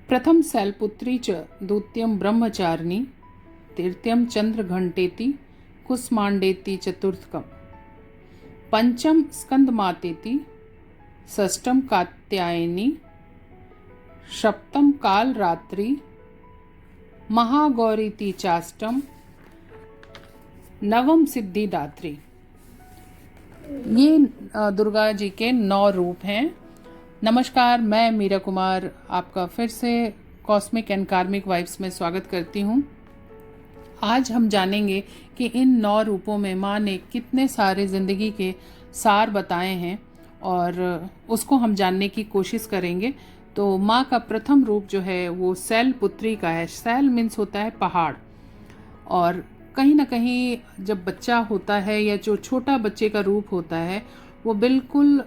प्रथम शैलपुत्री च द्वितीयं ब्रह्मचारिणी तृतीयं चंद्रघंटेति कुसमांडेति चतुर्थकम् पंचम स्कंदमातेति षष्ठम कात्यायनी सप्तम कालरात्रि महागौरीति चाष्टम नवम सिद्धिदात्री। ये दुर्गा जी के 9 रूप हैं। नमस्कार, मैं मीरा कुमार आपका फिर से कॉस्मिक एंड कार्मिक वाइब्स में स्वागत करती हूँ। आज हम जानेंगे कि इन 9 रूपों में माँ ने कितने सारे ज़िंदगी के सार बताए हैं और उसको हम जानने की कोशिश करेंगे। तो माँ का प्रथम रूप जो है वो शैलपुत्री का है। शैल मीन्स होता है पहाड़, और कहीं ना कहीं जब बच्चा होता है या जो छोटा बच्चे का रूप होता है वो बिल्कुल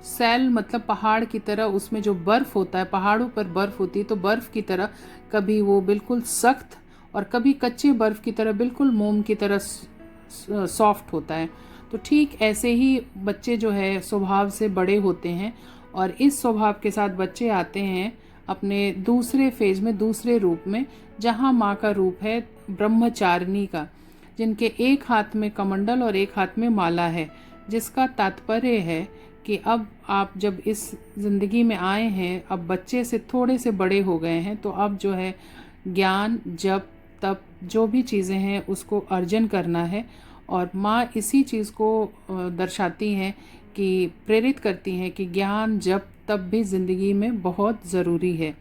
शैल मतलब पहाड़ की तरह, उसमें जो बर्फ़ होता है, पहाड़ों पर बर्फ़ होती है तो बर्फ़ की तरह, कभी वो बिल्कुल सख्त और कभी कच्चे बर्फ़ की तरह बिल्कुल मोम की तरह सॉफ्ट होता है। तो ठीक ऐसे ही बच्चे जो है स्वभाव से बड़े होते हैं, और इस स्वभाव के साथ बच्चे आते हैं अपने दूसरे फेज में, दूसरे रूप में, जहाँ माँ का रूप है ब्रह्मचारिणी का, जिनके एक हाथ में कमंडल और एक हाथ में माला है, जिसका तात्पर्य है कि अब आप जब इस ज़िंदगी में आए हैं, अब बच्चे से थोड़े से बड़े हो गए हैं, तो अब जो है ज्ञान, जप, तप, जो भी चीज़ें हैं उसको अर्जन करना है। और माँ इसी चीज़ को दर्शाती हैं कि प्रेरित करती हैं कि ज्ञान, जप, तप भी ज़िंदगी में बहुत ज़रूरी है।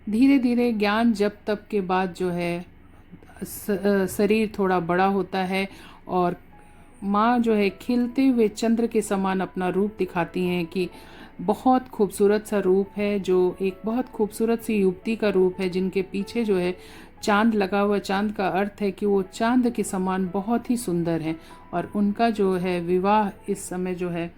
धीरे धीरे ज्ञान, जप, तप के बाद जो है शरीर थोड़ा बड़ा होता है, और माँ जो है खिलते हुए चंद्र के समान अपना रूप दिखाती हैं कि बहुत खूबसूरत सा रूप है, जो एक बहुत खूबसूरत सी युवती का रूप है, जिनके पीछे जो है चांद लगा हुआ। चांद का अर्थ है कि वो चांद के समान बहुत ही सुंदर हैं, और उनका जो है विवाह इस समय जो है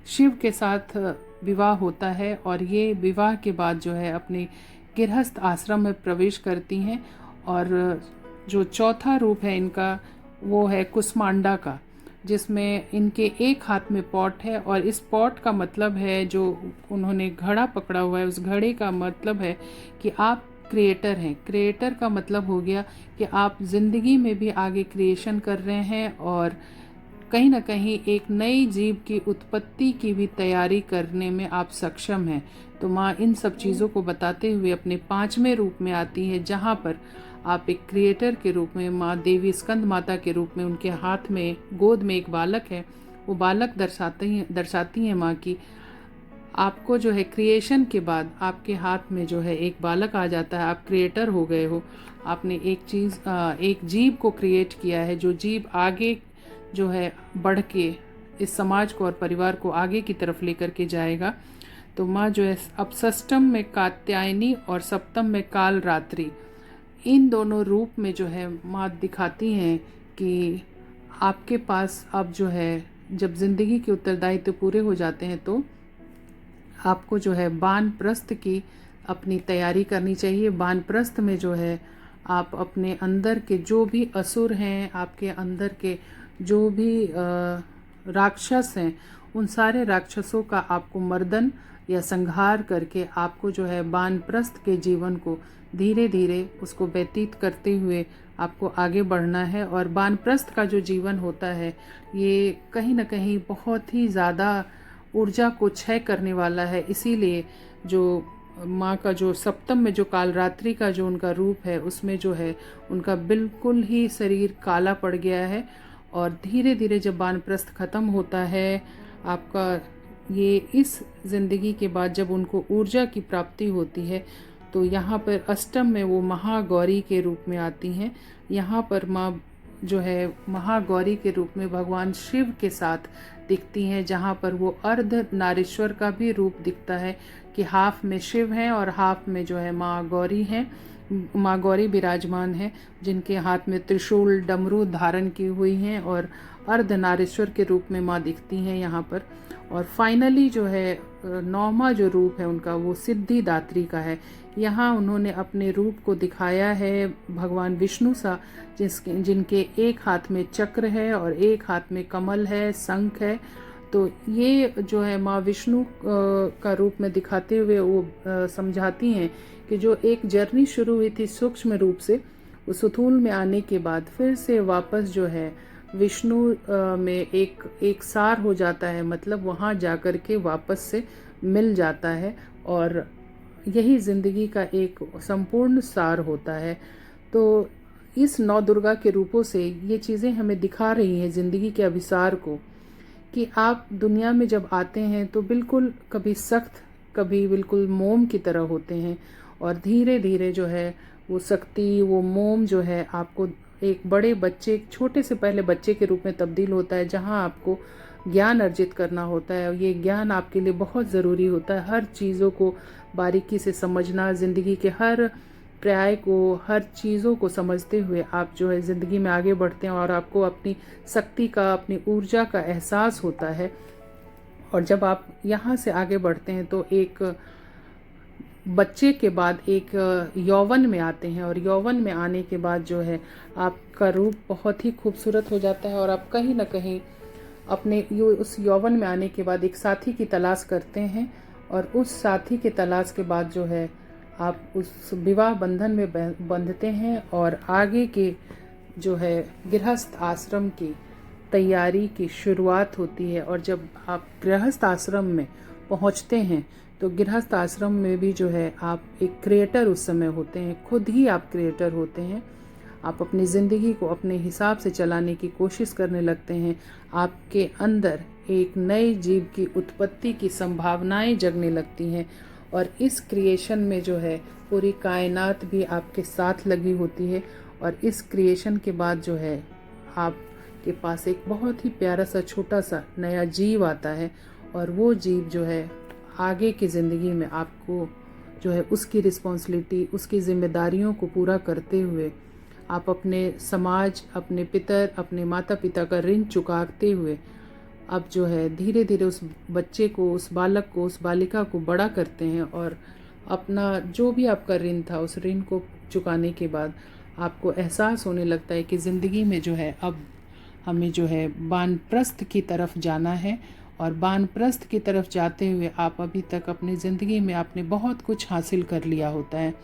शिव के साथ विवाह होता है, और ये विवाह के बाद जो है अपने गृहस्थ आश्रम में प्रवेश करती हैं। और जो चौथा रूप है इनका वो है कुसमांडा का, जिसमें इनके एक हाथ में पॉट है, और इस पॉट का मतलब है, जो उन्होंने घड़ा पकड़ा हुआ है, उस घड़े का मतलब है कि आप क्रिएटर हैं। क्रिएटर का मतलब हो गया कि आप ज़िंदगी में भी आगे क्रिएशन कर रहे हैं, और कहीं ना कहीं एक नई जीव की उत्पत्ति की भी तैयारी करने में आप सक्षम हैं। तो माँ इन सब चीज़ों को बताते हुए अपने 5वें रूप में आती है, जहाँ पर आप एक क्रिएटर के रूप में, माँ देवी स्कंद माता के रूप में, उनके हाथ में, गोद में एक बालक है, वो बालक दर्शाती हैं माँ की आपको जो है क्रिएशन के बाद आपके हाथ में जो है एक बालक आ जाता है, आप क्रिएटर हो गए हो। आपने एक जीव को क्रिएट किया है, जो जीव आगे जो है बढ़ के इस समाज को और परिवार को आगे की तरफ लेकर के जाएगा। तो माँ जो है अब षष्ठम में कात्यायनी और सप्तम में कालरात्रि, इन दोनों रूप में जो है माँ दिखाती हैं कि आपके पास अब जो है जब ज़िंदगी के उत्तरदायित्व पूरे हो जाते हैं तो आपको जो है वानप्रस्थ की अपनी तैयारी करनी चाहिए। वानप्रस्थ में जो है आप अपने अंदर के जो भी असुर हैं, आपके अंदर के जो भी राक्षस हैं, उन सारे राक्षसों का आपको मर्दन या संहार करके आपको जो है वानप्रस्थ के जीवन को धीरे धीरे उसको व्यतीत करते हुए आपको आगे बढ़ना है। और वानप्रस्थ का जो जीवन होता है ये कहीं ना कहीं बहुत ही ज़्यादा ऊर्जा को क्षय करने वाला है। इसीलिए जो माँ का जो सप्तम में जो कालरात्रि का जो उनका रूप है, उसमें जो है उनका बिल्कुल ही शरीर काला पड़ गया है, और धीरे धीरे जब वानप्रस्थ खत्म होता है आपका, ये इस ज़िंदगी के बाद जब उनको ऊर्जा की प्राप्ति होती है, तो यहाँ पर अष्टम में वो महागौरी के रूप में आती हैं। यहाँ पर माँ जो है महागौरी के रूप में भगवान शिव के साथ दिखती हैं, जहाँ पर वो अर्ध नारीश्वर का भी रूप दिखता है कि हाफ में शिव हैं और हाफ में जो है माँ गौरी हैं। माँ गौरी विराजमान हैं, जिनके हाथ में त्रिशूल, डमरू धारण की हुई हैं, और अर्ध नारीश्वर के रूप में माँ दिखती हैं यहाँ पर। और फाइनली जो है 9वां जो रूप है उनका वो सिद्धिदात्री का है। यहाँ उन्होंने अपने रूप को दिखाया है भगवान विष्णु सा, जिनके एक हाथ में चक्र है और एक हाथ में कमल है, शंख है, तो ये जो है माँ विष्णु का रूप में दिखाते हुए वो समझाती हैं कि जो एक जर्नी शुरू हुई थी सूक्ष्म रूप से, वो स्थूल में आने के बाद फिर से वापस जो है विष्णु में एक सार हो जाता है, मतलब वहाँ जाकर के वापस से मिल जाता है, और यही ज़िंदगी का एक संपूर्ण सार होता है। तो इस नौ दुर्गा के रूपों से ये चीज़ें हमें दिखा रही हैं ज़िंदगी के अभिसार को, कि आप दुनिया में जब आते हैं तो बिल्कुल कभी सख्त, कभी बिल्कुल मोम की तरह होते हैं, और धीरे धीरे जो है वो शक्ति, वो मोम जो है आपको एक बड़े बच्चे, एक छोटे से पहले बच्चे के रूप में तब्दील होता है, जहां आपको ज्ञान अर्जित करना होता है। और ये ज्ञान आपके लिए बहुत ज़रूरी होता है, हर चीज़ों को बारीकी से समझना, ज़िंदगी के हर पर्याय को, हर चीज़ों को समझते हुए आप जो है ज़िंदगी में आगे बढ़ते हैं, और आपको अपनी शक्ति का, अपनी ऊर्जा का एहसास होता है। और जब आप यहाँ से आगे बढ़ते हैं तो एक बच्चे के बाद एक यौवन में आते हैं, और यौवन में आने के बाद जो है आपका रूप बहुत ही खूबसूरत हो जाता है, और आप कहीं ना कहीं अपने उस यौवन में आने के बाद एक साथी की तलाश करते हैं, और उस साथी की तलाश के बाद जो है आप उस विवाह बंधन में बंधते हैं, और आगे के जो है गृहस्थ आश्रम की तैयारी की शुरुआत होती है। और जब आप गृहस्थ आश्रम में पहुंचते हैं तो गृहस्थ आश्रम में भी जो है आप एक क्रिएटर उस समय होते हैं, खुद ही आप क्रिएटर होते हैं। आप अपनी ज़िंदगी को अपने हिसाब से चलाने की कोशिश करने लगते हैं। आपके अंदर एक नए जीव की उत्पत्ति की संभावनाएं जगने लगती हैं, और इस क्रिएशन में जो है पूरी कायनात भी आपके साथ लगी होती है। और इस क्रिएशन के बाद जो है आपके पास एक बहुत ही प्यारा सा छोटा सा नया जीव आता है, और वो जीव जो है आगे की ज़िंदगी में आपको जो है उसकी रिस्पॉन्सिबिलिटी, उसकी जिम्मेदारियों को पूरा करते हुए आप अपने समाज, अपने पितर, अपने माता पिता का ऋण चुकाते हुए अब जो है धीरे धीरे उस बच्चे को, उस बालक को, उस बालिका को बड़ा करते हैं, और अपना जो भी आपका ऋण था उस ऋण को चुकाने के बाद आपको एहसास होने लगता है कि ज़िंदगी में जो है अब हमें जो है वानप्रस्थ की तरफ जाना है। और वानप्रस्थ की तरफ जाते हुए आप अभी तक अपनी ज़िंदगी में आपने बहुत कुछ हासिल कर लिया होता है।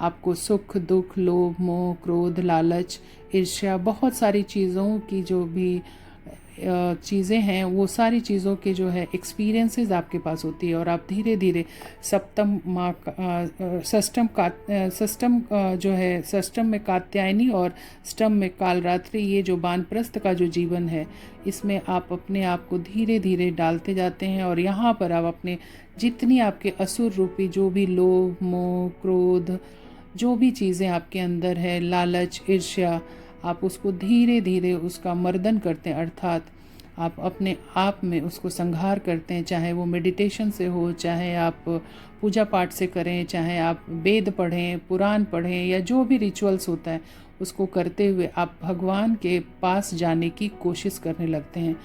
आपको सुख, दुख, लोभ, मोह, क्रोध, लालच, ईर्ष्या, बहुत सारी चीज़ों की जो भी चीज़ें हैं, वो सारी चीज़ों के जो है एक्सपीरियंसेस आपके पास होती है, और आप धीरे धीरे षष्टम में कात्यायनी और अष्टम में कालरात्रि, ये जो वानप्रस्थ का जो जीवन है, इसमें आप अपने आप को धीरे धीरे डालते जाते हैं। और यहाँ पर आप अपने जितनी आपके असुर रूपी जो भी लोभ, मोह, क्रोध, जो भी चीज़ें आपके अंदर है, लालच, ईर्ष्या, आप उसको धीरे धीरे उसका मर्दन करते हैं, अर्थात आप अपने आप में उसको संहार करते हैं। चाहे वो मेडिटेशन से हो, चाहे आप पूजा पाठ से करें, चाहे आप वेद पढ़ें, पुराण पढ़ें, या जो भी रिचुअल्स होता है उसको करते हुए आप भगवान के पास जाने की कोशिश करने लगते हैं।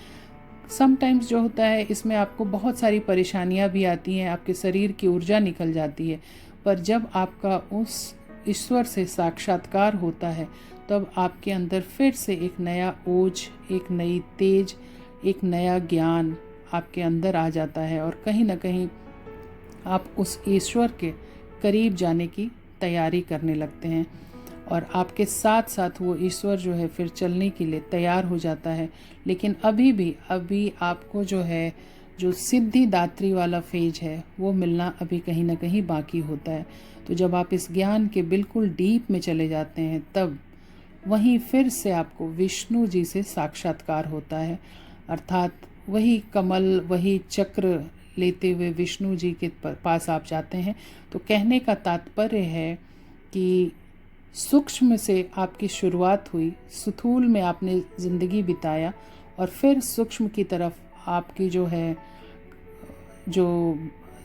समटाइम्स जो होता है इसमें आपको बहुत सारी परेशानियां भी आती हैं, आपके शरीर की ऊर्जा निकल जाती है, पर जब आपका उस ईश्वर से साक्षात्कार होता है तब आपके अंदर फिर से एक नया ओज, एक नई तेज, एक नया ज्ञान आपके अंदर आ जाता है, और कहीं ना कहीं आप उस ईश्वर के करीब जाने की तैयारी करने लगते हैं, और आपके साथ साथ वो ईश्वर जो है फिर चलने के लिए तैयार हो जाता है। लेकिन अभी आपको जो है जो सिद्धिदात्री वाला फेज है वो मिलना अभी कहीं ना कहीं बाकी होता है। तो जब आप इस ज्ञान के बिल्कुल डीप में चले जाते हैं तब वहीं फिर से आपको विष्णु जी से साक्षात्कार होता है, अर्थात वही कमल, वही चक्र लेते हुए विष्णु जी के पास आप जाते हैं। तो कहने का तात्पर्य है कि सूक्ष्म से आपकी शुरुआत हुई, स्थूल में आपने ज़िंदगी बिताया, और फिर सूक्ष्म की तरफ आपकी जो है जो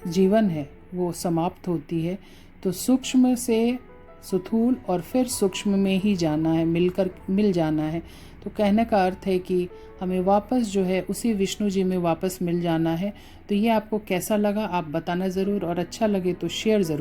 जीवन है वो समाप्त होती है। तो सूक्ष्म से स्थूल और फिर सूक्ष्म में ही जाना है, मिल जाना है। तो कहने का अर्थ है कि हमें वापस जो है उसी विष्णु जी में वापस मिल जाना है। तो ये आपको कैसा लगा आप बताना ज़रूर, और अच्छा लगे तो शेयर ज़रूर।